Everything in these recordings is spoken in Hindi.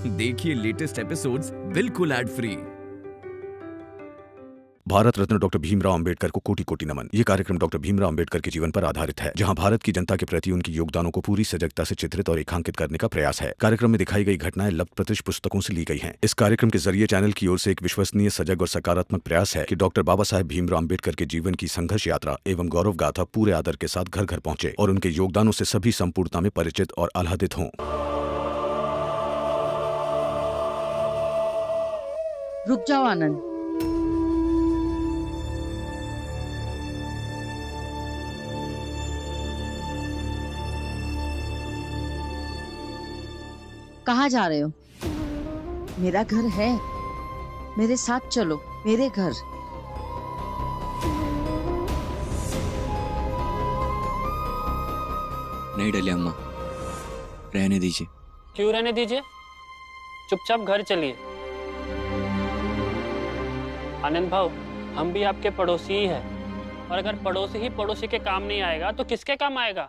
देखिए लेटेस्ट एपिसोड्स बिल्कुल ad free. Bharat Ratna doctor Bhimrao Ambedkar को कोटि कोटि नमन। ये कार्यक्रम डॉक्टर भीमराव अंबेडकर के जीवन पर आधारित है, जहां भारत की जनता के प्रति उनके योगदानों को पूरी सजगता से चित्रित और रेखांकित करने का प्रयास है। कार्यक्रम में दिखाई गई घटनाएं लब्ध प्रतिष्ठ पुस्तकों से ली गई हैं। इस कार्यक्रम के जरिए चैनल की ओर से एक विश्वसनीय, सजग और सकारात्मक प्रयास है कि डॉक्टर बाबा साहेब भीमराव अंबेडकर के जीवन की संघर्ष यात्रा एवं गौरव गाथा पूरे आदर के साथ घर घर पहुंचे और उनके योगदानों से सभी संपूर्णता में परिचित और आह्लादित हों। रुक जाओ आनंद। कहाँ जा रहे हो? मेरा घर है, मेरे साथ चलो, मेरे घर। नहीं डलिया अम्मा, रहने दीजिए। क्यों रहने दीजिए? चुपचाप घर चलिए। आनंद भाऊ, हम भी आपके पड़ोसी ही हैं, और अगर पड़ोसी ही पड़ोसी के काम नहीं आएगा तो किसके काम आएगा?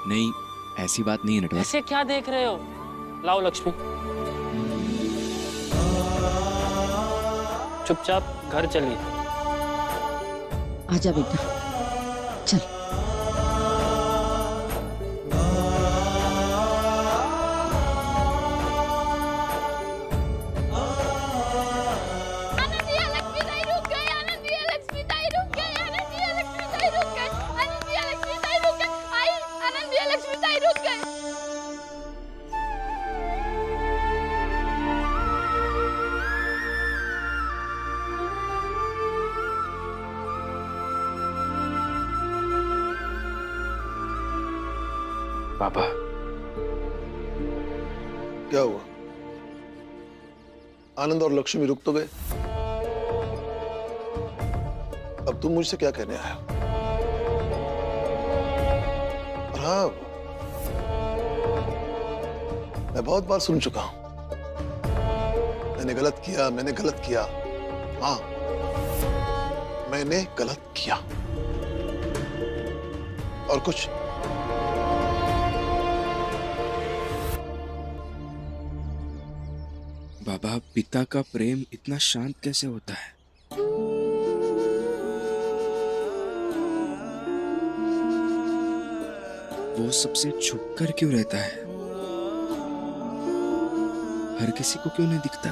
नहीं, ऐसी बात नहीं है नटवर। ऐसे क्या देख रहे हो? लाओ लक्ष्मी। चुपचाप घर चलिए। आजा बेटा, चल। पापा, क्या हुआ? आनंद और लक्ष्मी रुक तो गए, अब तुम मुझसे क्या कहने आए हो? और हाँ, मैं बहुत बार सुन चुका हूं, मैंने गलत किया, मैंने गलत किया। हाँ, मैंने गलत किया। और कुछ? बाबा, पिता का प्रेम इतना शांत कैसे होता है? वो सबसे छुप कर क्यों रहता है? हर किसी को क्यों नहीं दिखता?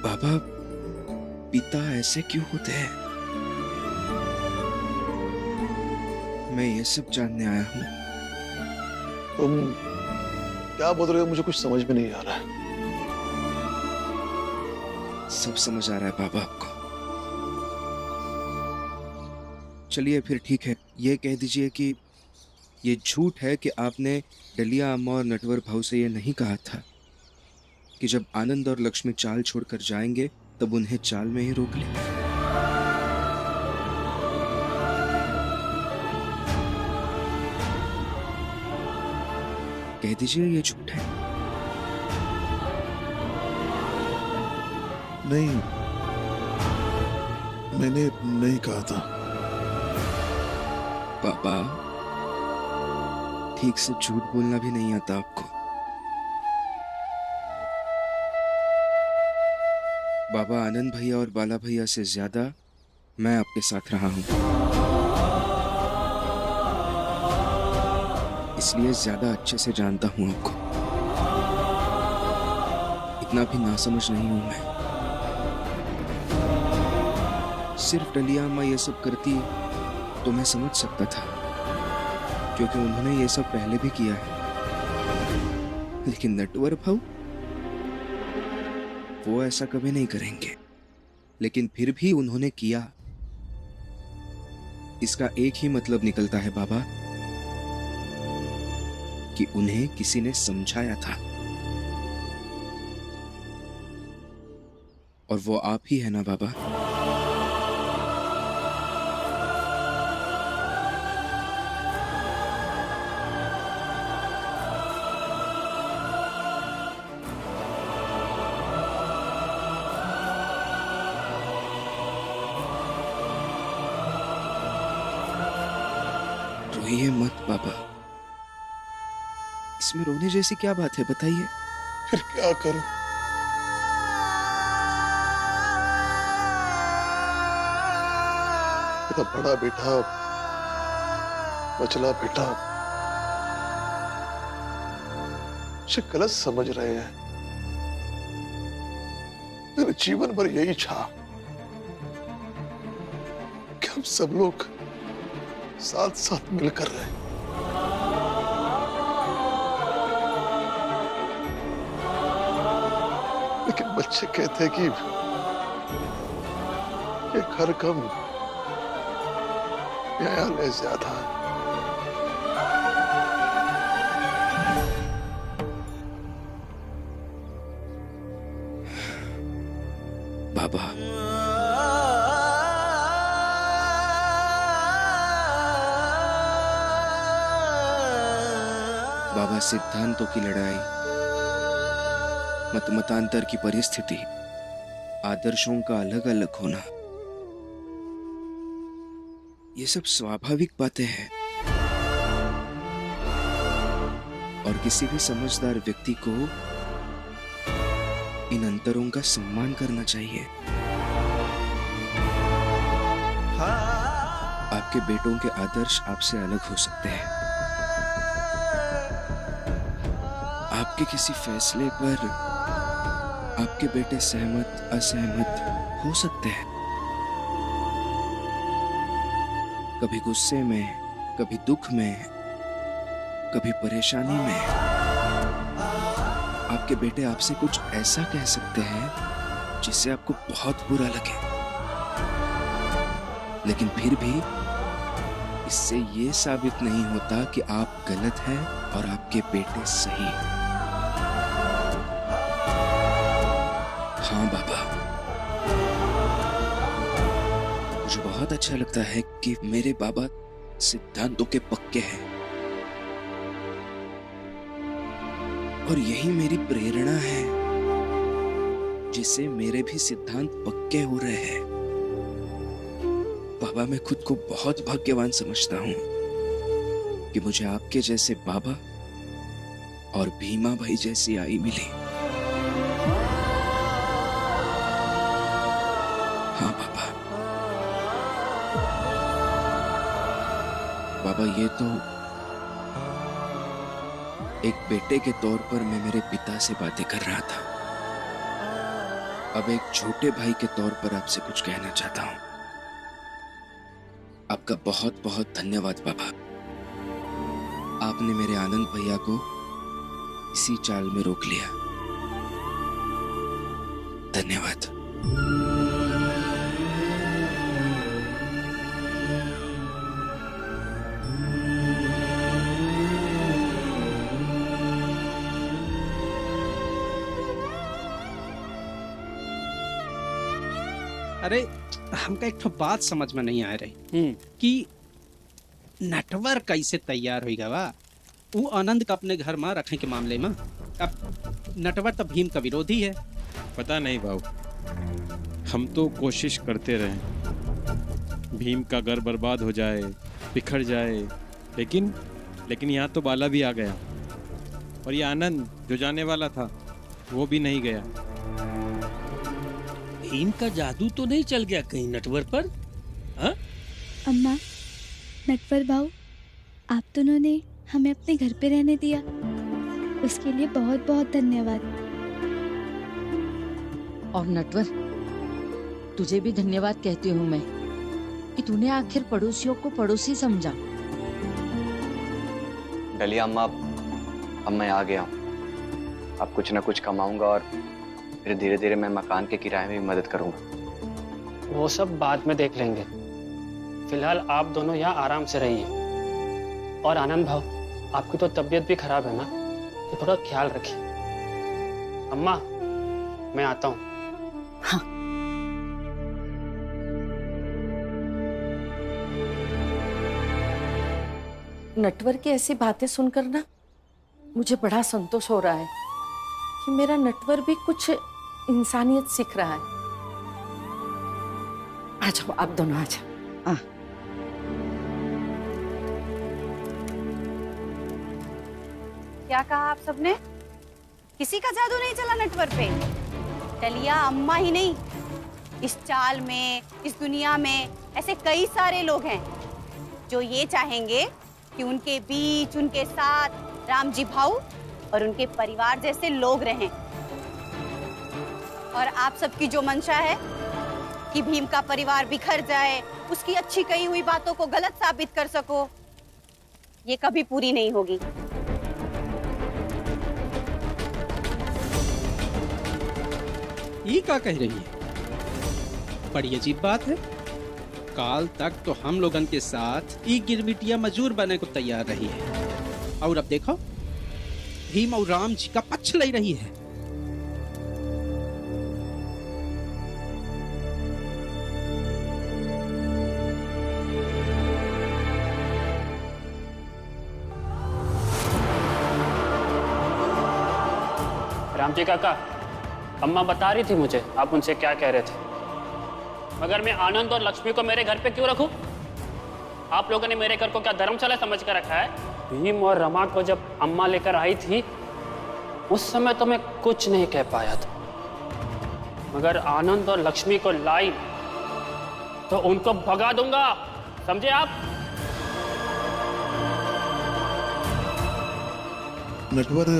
बाबा, पिता ऐसे क्यों होते हैं? मैं ये सब जानने आया हूं। तुम क्या बोल रहे हो? मुझे कुछ समझ में नहीं आ रहा है। सब समझ आ रहा है बाबा आपको। चलिए फिर ठीक है, ये कह दीजिए कि ये झूठ है कि आपने डलिया अम्मा और नटवर भाऊ से ये नहीं कहा था कि जब आनंद और लक्ष्मी चाल छोड़कर जाएंगे तब उन्हें चाल में ही रोक ले। कह दीजिए ये झूठ है। नहीं, मैंने नहीं कहा था। पापा, ठीक से झूठ बोलना भी नहीं आता आपको। बाबा, आनंद भैया और बाला भैया से ज्यादा मैं आपके साथ रहा हूं, इसलिए ज्यादा अच्छे से जानता हूं आपको। इतना भी नासमझ नहीं हूं मैं। सिर्फ डलिया अम्मा ये सब करती तो मैं समझ सकता था, क्योंकि उन्होंने ये सब पहले भी किया है। लेकिन नटवर भाऊ, वो ऐसा कभी नहीं करेंगे। लेकिन फिर भी उन्होंने किया। इसका एक ही मतलब निकलता है बाबा, कि उन्हें किसी ने समझाया था, और वो आप ही है ना बाबा? रोइए मत बाबा। इसमें रोने जैसी क्या बात है, बताइए। फिर क्या करूं? मेरा बड़ा बेटा, मचला बेटा मुझे गलत समझ रहे हैं। मैंने जीवन भर यही चाहा कि हम सब लोग साथ साथ मिलकर रहें। लेकिन बच्चे कहते हैं कि ये घर कम न्यायालय ज्यादा है। बाबा, बाबा, सिद्धांतों की लड़ाई, मतमतांतर की परिस्थिति, आदर्शों का अलग अलग होना, ये सब स्वाभाविक बातें हैं और किसी भी समझदार व्यक्ति को इन अंतरों का सम्मान करना चाहिए। आपके बेटों के आदर्श आपसे अलग हो सकते हैं। आपके किसी फैसले पर आपके बेटे सहमत असहमत हो सकते हैं। कभी गुस्से में, कभी दुख में, कभी परेशानी में आपके बेटे आपसे कुछ ऐसा कह सकते हैं जिससे आपको बहुत बुरा लगे, लेकिन फिर भी इससे ये साबित नहीं होता कि आप गलत हैं और आपके बेटे सही। हाँ बाबा, मुझे बहुत अच्छा लगता है कि मेरे बाबा सिद्धांतों के पक्के हैं और यही मेरी प्रेरणा है जिससे मेरे भी सिद्धांत पक्के हो रहे हैं। बाबा, मैं खुद को बहुत भाग्यवान समझता हूं कि मुझे आपके जैसे बाबा और भीमा भाई जैसी आई मिली। हाँ बाबा, बाबा, ये तो एक बेटे के तौर पर मैं मेरे पिता से बातें कर रहा था। अब एक छोटे भाई के तौर पर आपसे कुछ कहना चाहता हूं। आपका बहुत बहुत धन्यवाद बाबा। आपने मेरे आनंद भैया को इसी चाल में रोक लिया। धन्यवाद। अरे हमका एक तो बात समझ में नहीं आ रही कि नटवर कैसे तैयार हो गवा वो आनंद का अपने घर में रखने के मामले में। अब नटवर तो भीम का विरोधी है। पता नहीं बाबू, हम तो कोशिश करते रहे भीम का घर बर्बाद हो जाए, बिखर जाए, लेकिन यहाँ तो बाला भी आ गया और ये आनंद जो जाने वाला था वो भी नहीं गया। भीम का जादू तो नहीं चल गया कहीं नटवर पर? हाँ? अम्मा, नटवर भाऊ, आप दोनों ने हमें अपने घर पे रहने दिया, उसके लिए बहुत बहुत धन्यवाद। और नटवर, तुझे भी धन्यवाद कहती हूँ मैं कि तूने आखिर पड़ोसियों को पड़ोसी समझा। डलिया अम्मा, अब मैं आ गया हूँ। अब कुछ न कुछ कमाऊंगा और फिर धीरे धीरे मैं मकान के किराए में भी मदद करूंगा। वो सब बाद में देख लेंगे। फिलहाल आप दोनों यहाँ आराम से रहिए। और आनंद भाव, आपकी तो तबीयत भी खराब है ना, तो थोड़ा ख्याल रखिए। अम्मा, मैं आता हूँ। हाँ। नटवर की ऐसी बातें सुनकर ना मुझे बड़ा संतोष हो रहा है कि मेरा नटवर भी कुछ इंसानियत सीख रहा है। आ जाओ, आप दोनों आ जाओ। क्या कहा आप सबने? किसी का जादू नहीं चला नटवर पे? डलिया अम्मा ही नहीं, इस चाल में, इस दुनिया में ऐसे कई सारे लोग हैं जो ये चाहेंगे कि उनके बीच, उनके साथ राम जी भाऊ और उनके परिवार जैसे लोग रहें। और आप सबकी जो मंशा है कि भीम का परिवार बिखर जाए, उसकी अच्छी कही हुई बातों को गलत साबित कर सको, ये कभी पूरी नहीं होगी। ये क्या कह रही है? बड़ी अजीब बात है। काल तक तो हम लोगन के साथ ये गिरमिटिया मजूर बने को तैयार रही है, और अब देखो भीम और राम जी का पक्ष ले रही है। राम जी काका, अम्मा बता रही थी मुझे आप उनसे क्या कह रहे थे, मगर मैं आनंद और लक्ष्मी को मेरे घर पे क्यों रखूं? आप लोगों ने मेरे घर को क्या धर्मशाला समझ कर रखा है? भीम और रमा को जब अम्मा लेकर आई थी उस समय तो मैं कुछ नहीं कह पाया था, मगर आनंद और लक्ष्मी को लाई तो उनको भगा दूंगा, समझे आप? नटवर,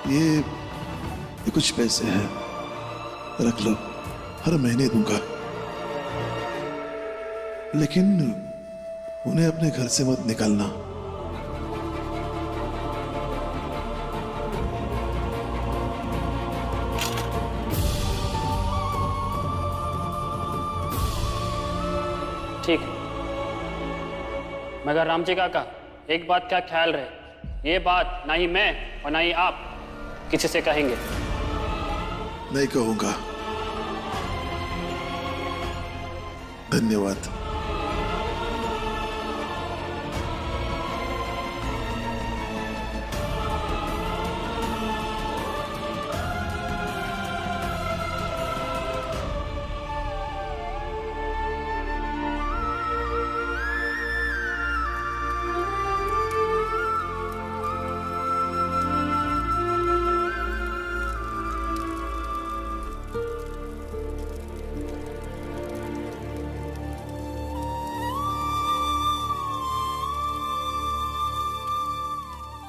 ये कुछ पैसे हैं, रख लो, हर महीने दूंगा, लेकिन उन्हें अपने घर से मत निकालना। ठीक, मगर राम जी काका एक बात का ख्याल रहे, ये बात ना ही मैं और ना ही आप किसी से कहेंगे। नहीं कहूंगा। धन्यवाद।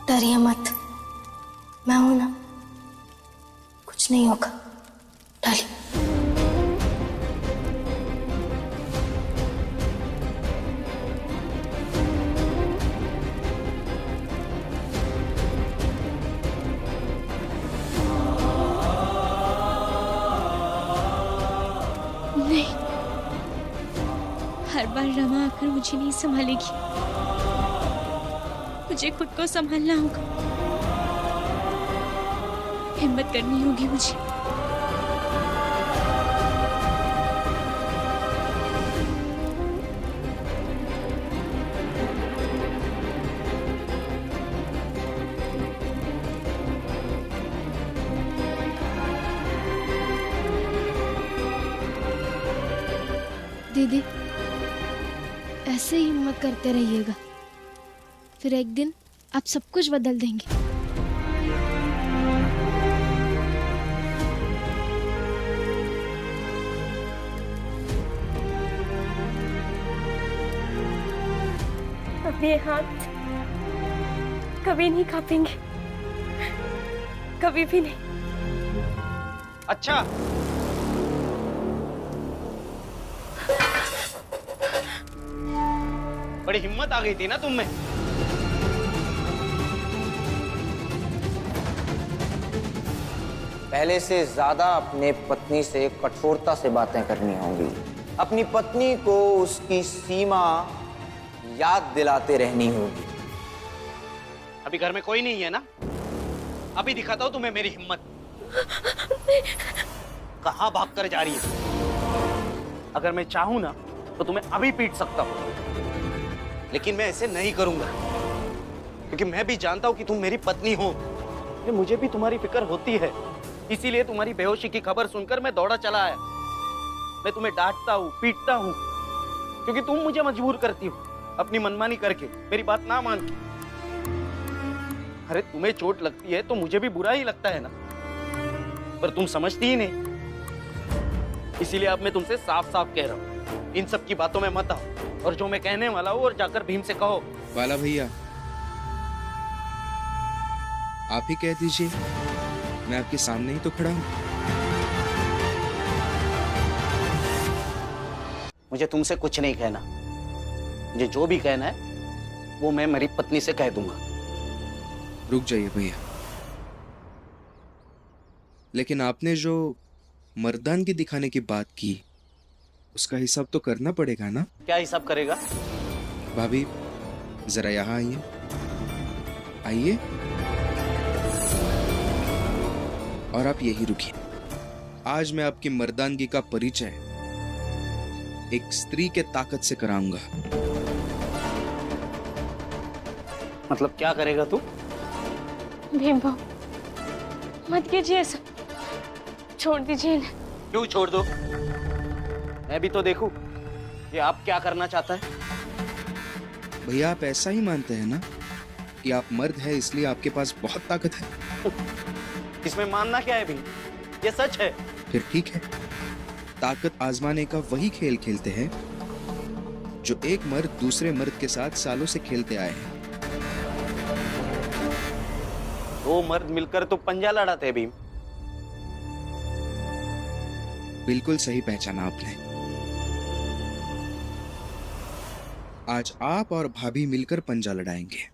डरिए मत, मैं हूं ना, कुछ नहीं होगा। डाली नहीं, हर बार रमा आकर मुझे नहीं संभालेगी, मुझे खुद को संभालना होगा, हिम्मत करनी होगी मुझे। दीदी, ऐसे ही हिम्मत करते रहिएगा, फिर एक दिन आप सब कुछ बदल देंगे। अब ये हाथ कभी नहीं कांपेंगे, कभी भी नहीं। अच्छा, बड़ी हिम्मत आ गई थी ना तुम में। पहले से ज्यादा अपने पत्नी से कठोरता से बातें करनी होंगी, अपनी पत्नी को उसकी सीमा याद दिलाते रहनी होगी। अभी घर में कोई नहीं है ना, अभी दिखाता हूं तुम्हें मेरी हिम्मत। कहां भाग कर जा रही है? अगर मैं चाहूं ना तो तुम्हें अभी पीट सकता हूं, लेकिन मैं ऐसे नहीं करूंगा, क्योंकि मैं भी जानता हूं कि तुम मेरी पत्नी हो, मुझे भी तुम्हारी फिक्र होती है। इसीलिए तुम्हारी बेहोशी की खबर सुनकर मैं दौड़ा चला आया। मैं तुम्हें डांटता हूं, पीटता हूं, क्योंकि तुम मुझे मजबूर करती हो, अपनी मनमानी करके, मेरी बात ना मान के। अरे तुम्हें चोट लगती है तो मुझे भी बुरा ही लगता है ना, पर तुम समझती ही नहीं। इसीलिए अब मैं तुमसे साफ साफ कह रहा हूँ, इन सब की बातों में मत आओ, और जो मैं कहने वाला हूँ और जाकर भीम से कहो। बाला भैया, आप ही कह दीजिए, मैं आपके सामने ही तो खड़ा हूँ। मुझे तुमसे कुछ नहीं कहना, मुझे जो भी कहना है वो मैं मेरी पत्नी से कह दूंगा। रुक जाइए भैया, लेकिन आपने जो मर्दानगी दिखाने की बात की, उसका हिसाब तो करना पड़ेगा ना? क्या हिसाब करेगा? भाभी जरा यहाँ आइए, आइए, और आप यही रुकिए। आज मैं आपकी मर्दानगी का परिचय एक स्त्री के ताकत से कराऊंगा। मतलब क्या करेगा तू? भीम बाबू मत कीजिए ऐसा, छोड़ दीजिए इन्हें। क्यों छोड़ दो? मैं भी तो देखूं कि आप क्या करना चाहता है। भैया आप ऐसा ही मानते हैं ना कि आप मर्द है इसलिए आपके पास बहुत ताकत है? इसमें मानना क्या है भी, ये सच है। फिर ठीक है, ताकत आजमाने का वही खेल खेलते हैं जो एक मर्द दूसरे मर्द के साथ सालों से खेलते आए हैं। दो मर्द मिलकर तो पंजा लड़ाते हैं भीम। बिल्कुल सही पहचाना आपने। आज आप और भाभी मिलकर पंजा लड़ाएंगे।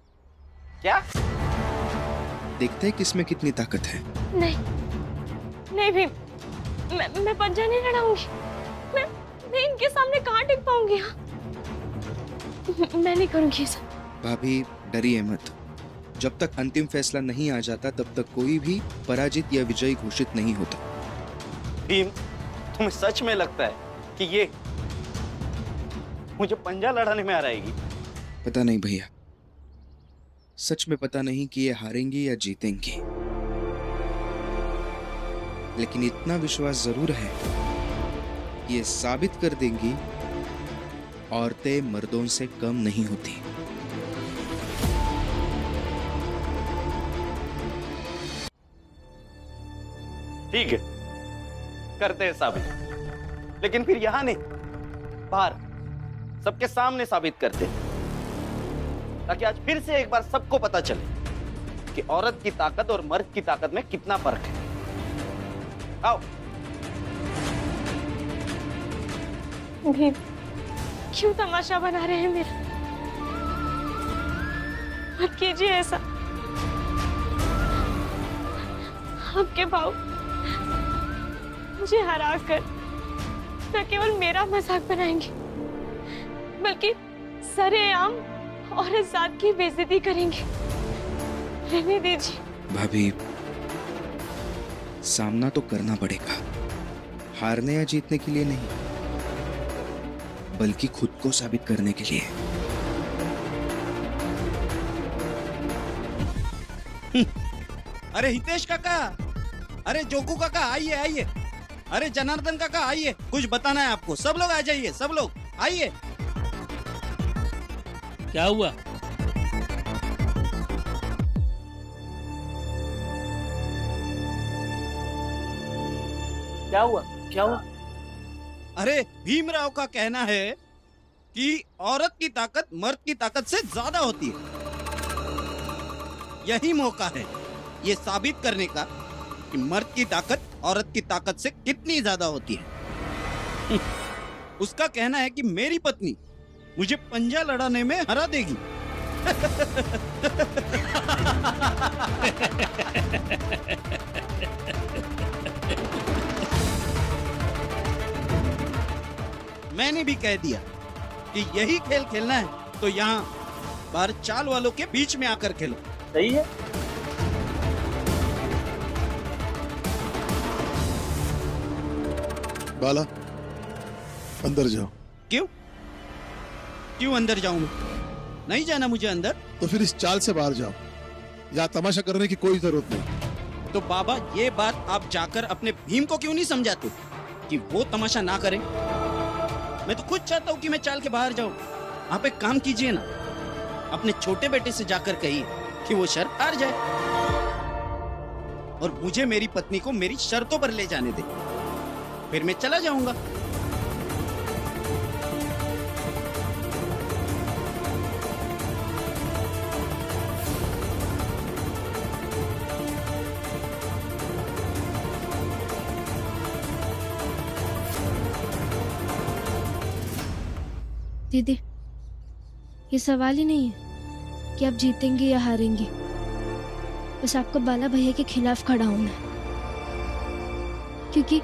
क्या? देखते हैं किसमें कितनी ताकत है। नहीं नहीं भीम, मैं पंजा नहीं लड़ाऊंगी। मैं इनके सामने कहाँ टिक पाऊंगी? हाँ, मैं नहीं करूंगी ऐसा। भाभी डरिए मत, जब तक अंतिम फैसला नहीं आ जाता तब तक कोई भी पराजित या विजयी घोषित नहीं होता। भीम, तुम्हें सच में लगता है कि ये मुझे पंजा लड़ाने में आ रहेगी? पता नहीं भैया, सच में पता नहीं कि ये हारेंगी या जीतेंगी, लेकिन इतना विश्वास जरूर है कि ये साबित कर देंगी औरतें मर्दों से कम नहीं होती। ठीक है, करते हैं साबित, लेकिन फिर यहां नहीं, बाहर सबके सामने साबित करते हैं, ताकि आज फिर से एक बार सबको पता चले कि औरत की ताकत और मर्द की ताकत में कितना फर्क है। आओ। भीम, क्यों तमाशा बना रहे हैं मेरा? मत कीजिए ऐसा। आपके भाव मुझे हरा कर न केवल मेरा मजाक बनाएंगे, बल्कि सरेआम और इस जात की बेइज्जती करेंगे। रहने दीजिए। भाभी, सामना तो करना पड़ेगा, हारने या जीतने के लिए नहीं, बल्कि खुद को साबित करने के लिए। अरे हितेश काका, अरे जोकू काका, आइए आइए। अरे जनार्दन काका आइए, कुछ बताना है आपको। सब लोग आ जाइए, सब लोग आइए। क्या हुआ? क्या हुआ? क्या हुआ? अरे भीमराव का कहना है कि औरत की ताकत मर्द की ताकत से ज्यादा होती है। यही मौका है ये साबित करने का कि मर्द की ताकत औरत की ताकत से कितनी ज्यादा होती है। उसका कहना है कि मेरी पत्नी मुझे पंजा लड़ाने में हरा देगी। मैंने भी कह दिया कि यही खेल खेलना है तो यहाँ बाहर चाल वालों के बीच में आकर खेलो। सही है। बाला, अंदर जाओ। क्यों? क्यों अंदर जाऊं मैं? नहीं जाना मुझे अंदर। तो फिर इस चाल से बाहर जाओ, यहाँ तमाशा करने की कोई जरूरत नहीं। तो बाबा, ये बात आप जाकर अपने भीम को क्यों नहीं समझाते कि वो तमाशा ना करे? मैं तो खुद चाहता हूँ कि मैं चाल के बाहर जाऊं। आप एक काम कीजिए ना, अपने छोटे बेटे से जाकर कहिए कि वो शर्त हार जाए और मुझे मेरी पत्नी को मेरी शर्तों पर ले जाने दे, फिर मैं चला जाऊंगा। दीदी, ये सवाल ही नहीं है कि आप जीतेंगे या हारेंगे, बस आपको बाला भैया के खिलाफ खड़ा होना है, क्योंकि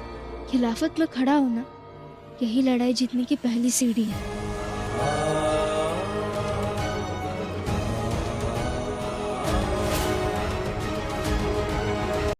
खिलाफत में खड़ा होना यही लड़ाई जीतने की पहली सीढ़ी है।